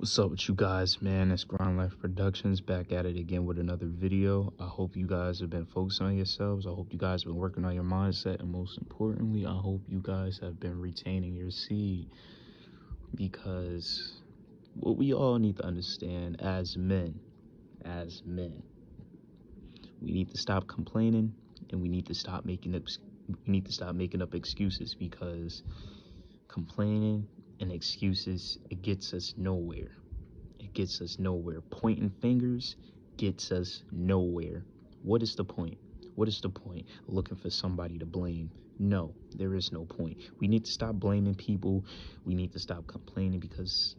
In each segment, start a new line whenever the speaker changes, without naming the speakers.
What's up with you guys, man? It's Grind Life Productions back at it again with another video. I hope you guys have been focusing on yourselves. I hope you guys have been working on your mindset. And most importantly, I hope you guys have been retaining your seed. Because what we all need to understand as men, we need to stop complaining and we need to stop making up excuses, because complaining and excuses, it gets us nowhere. It gets us nowhere. Pointing fingers gets us nowhere. What is the point? What is the point? Looking for somebody to blame. No, there is no point. We need to stop blaming people. We need to stop complaining, because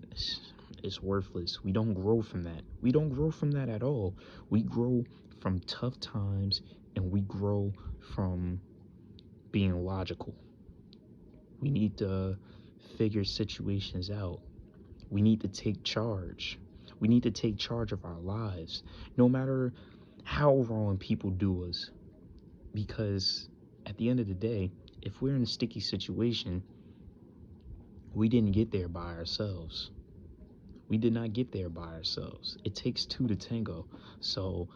it's worthless. We don't grow from that. We don't grow from that at all. We grow from tough times, and we grow from being logical. We need to figure situations out. We need to take charge. We need to take charge of our lives, no matter how wrong people do us. Because at the end of the day, if we're in a sticky situation, we didn't get there by ourselves. We did not get there by ourselves. It takes two to tango. So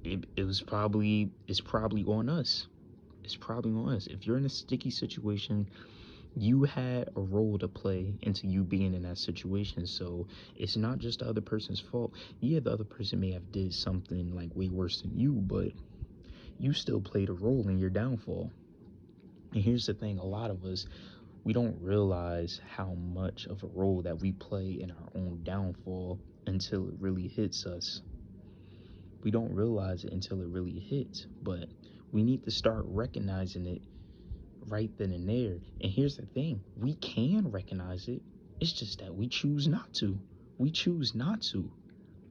it's probably on us. It's probably on us. If you're in a sticky situation, you had a role to play into you being in that situation. So it's not just the other person's fault. Yeah, the other person may have did something like way worse than you, but you still played a role in your downfall. And here's the thing, a lot of us, we don't realize how much of a role that we play in our own downfall until it really hits us. We don't realize it until it really hits, but we need to start recognizing it right then and there. And here's the thing, we can recognize it. It's just that we choose not to. We choose not to,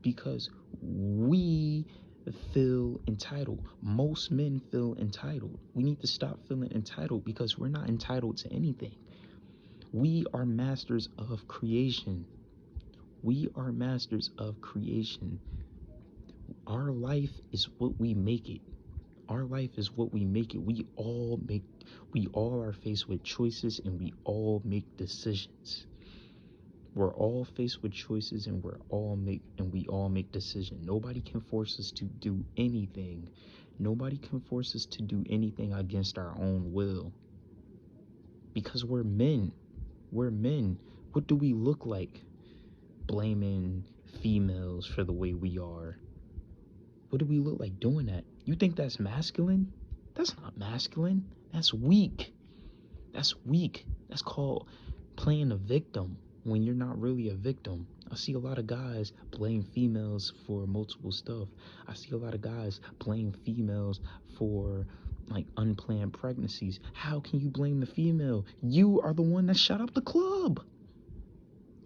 because we feel entitled. Most men feel entitled. We need to stop feeling entitled, because we're not entitled to anything. We are masters of creation. We are masters of creation. Our life is what we make it. Our life is what we make it. We all are faced with choices, and we all make decisions. We're all faced with choices, and we all make decisions. Nobody can force us to do anything. Nobody can force us to do anything against our own will. Because we're men. We're men. What do we look like blaming females for the way we are? What do we look like doing that? You think that's masculine? That's not masculine. That's weak. That's weak. That's called playing a victim when you're not really a victim. I see a lot of guys blame females for multiple stuff. I see a lot of guys blame females for like unplanned pregnancies. How can you blame the female? You are the one that shot up the club.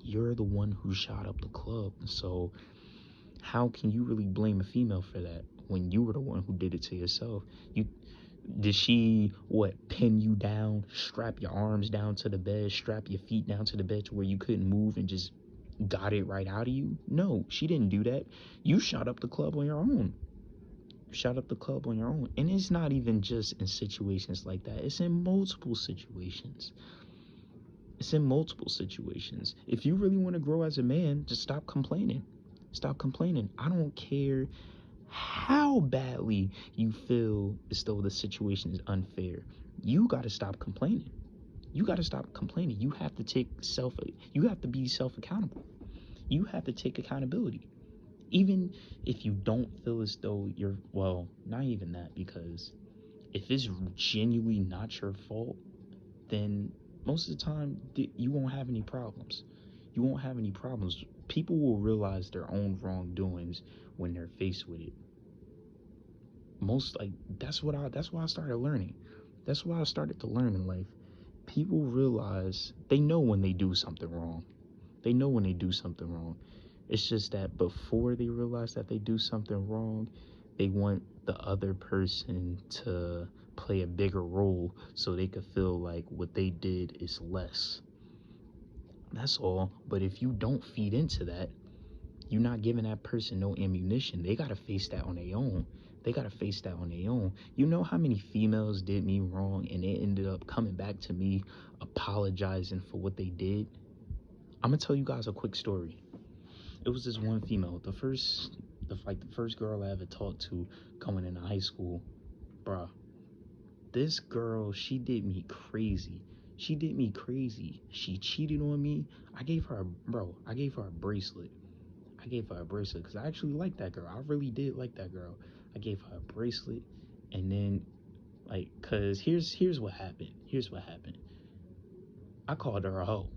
You're the one who shot up the club. So how can you really blame a female for that when you were the one who did it to yourself? Did she pin you down, strap your arms down to the bed, strap your feet down to the bed to where you couldn't move, and just got it right out of you? No, she didn't do that. You shot up the club on your own. Shot up the club on your own. And it's not even just in situations like that. It's in multiple situations. It's in multiple situations. If you really want to grow as a man, just stop complaining. Stop complaining. I don't care how badly you feel as though the situation is unfair. You got to stop complaining. You got to stop complaining. You have to be self-accountable. You have to take accountability. Even if you don't feel as though not even that, because if it's genuinely not your fault, then most of the time you won't have any problems. You won't have any problems. People will realize their own wrongdoings when they're faced with it. That's why I started learning. That's why I started to learn in life. People realize, they know when they do something wrong. They know when they do something wrong. It's just that before they realize that they do something wrong, they want the other person to play a bigger role so they could feel like what they did is less. That's all. But if you don't feed into that, you're not giving that person no ammunition. They got to face that on their own. They got to face that on their own. You know how many females did me wrong and they ended up coming back to me apologizing for what they did? I'm gonna tell you guys a quick story. It was this one female, the first girl I ever talked to going into high school, bruh. This girl, she did me crazy. She did me crazy. She cheated on me. I gave her a bracelet. I gave her a bracelet because I actually liked that girl. I really did like that girl. I gave her a bracelet, and then like, cause here's what happened. Here's what happened. I called her a hoe.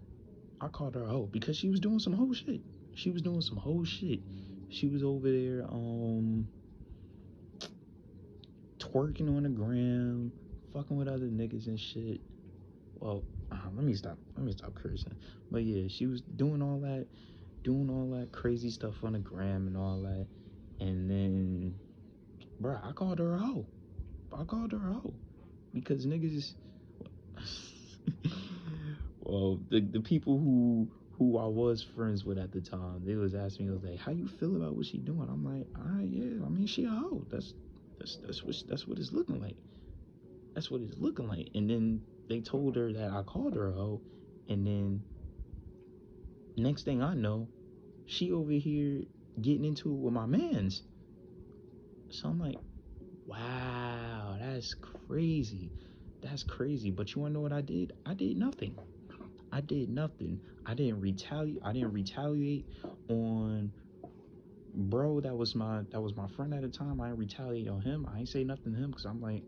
I called her a hoe because she was doing some hoe shit. She was doing some hoe shit. She was over there twerking on the gram, fucking with other niggas and shit. Well, let me stop cursing. But yeah, she was doing all that crazy stuff on the gram and all that. And then, bruh, I called her a hoe. I called her a hoe because niggas. Well, the people who I was friends with at the time, they was asking me, I was like, "How you feel about what she doing?" I'm like, "All right, yeah. I mean, she a hoe. That's what it's looking like. That's what it's looking like." And then they told her that I called her a hoe, and then next thing I know, she over here getting into it with my mans. So I'm like, wow, that's crazy. That's crazy. But you wanna know what I did? I did nothing. I did nothing. I didn't retaliate. I didn't retaliate on bro that was my friend at the time. I didn't retaliate on him. I ain't say nothing to him because I'm like,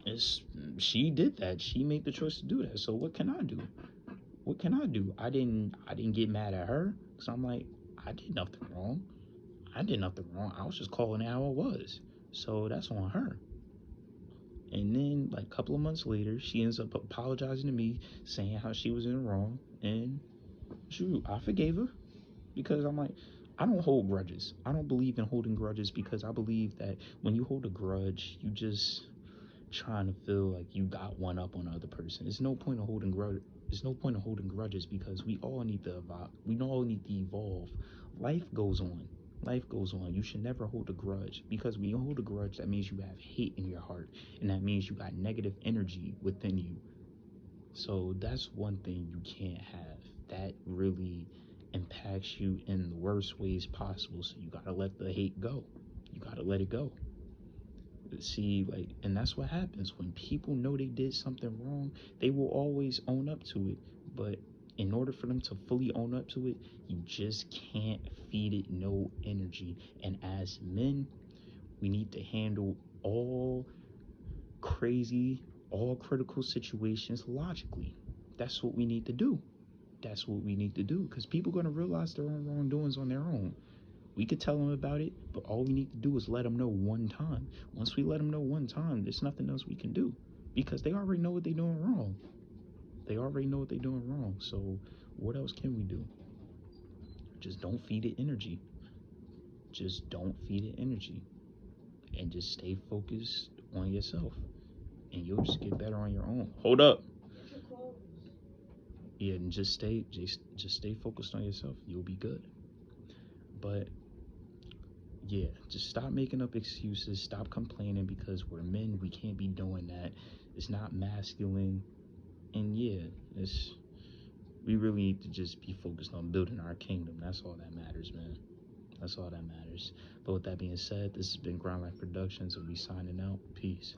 it's she did that. She made the choice to do that. So what can I do? What can I do? I didn't get mad at her because I'm like, I did nothing wrong. I did nothing wrong. I was just calling it how it was. So that's on her. And then like a couple of months later, she ends up apologizing to me, saying how she was in the wrong, and shoot, I forgave her because I'm like, I don't hold grudges. I don't believe in holding grudges because I believe that when you hold a grudge, you just trying to feel like you got one up on the other person. There's no point of holding grudge. There's no point of holding grudges because we all need to evolve. We all need to evolve. Life goes on. Life goes on. You should never hold a grudge because when you hold a grudge, that means you have hate in your heart, and that means you got negative energy within you. So that's one thing you can't have. That really impacts you in the worst ways possible. So you gotta let the hate go. You gotta let it go. See, like, and that's what happens when people know they did something wrong. They will always own up to it. But in order for them to fully own up to it, you just can't feed it no energy. And as men, we need to handle all crazy, all critical situations logically. That's what we need to do. That's what we need to do because people are going to realize their own wrongdoings on their own. We could tell them about it, but all we need to do is let them know one time. Once we let them know one time, there's nothing else we can do because they already know what they're doing wrong. They already know what they're doing wrong. So what else can we do? Just don't feed it energy. Just don't feed it energy. And just stay focused on yourself. And you'll just get better on your own. Hold up. Yeah, and just stay focused on yourself. You'll be good. But yeah, just stop making up excuses. Stop complaining because we're men. We can't be doing that. It's not masculine. And yeah, it's we really need to just be focused on building our kingdom. That's all that matters, man. That's all that matters. But with that being said, this has been Ground Life Productions, and we signing out. Peace.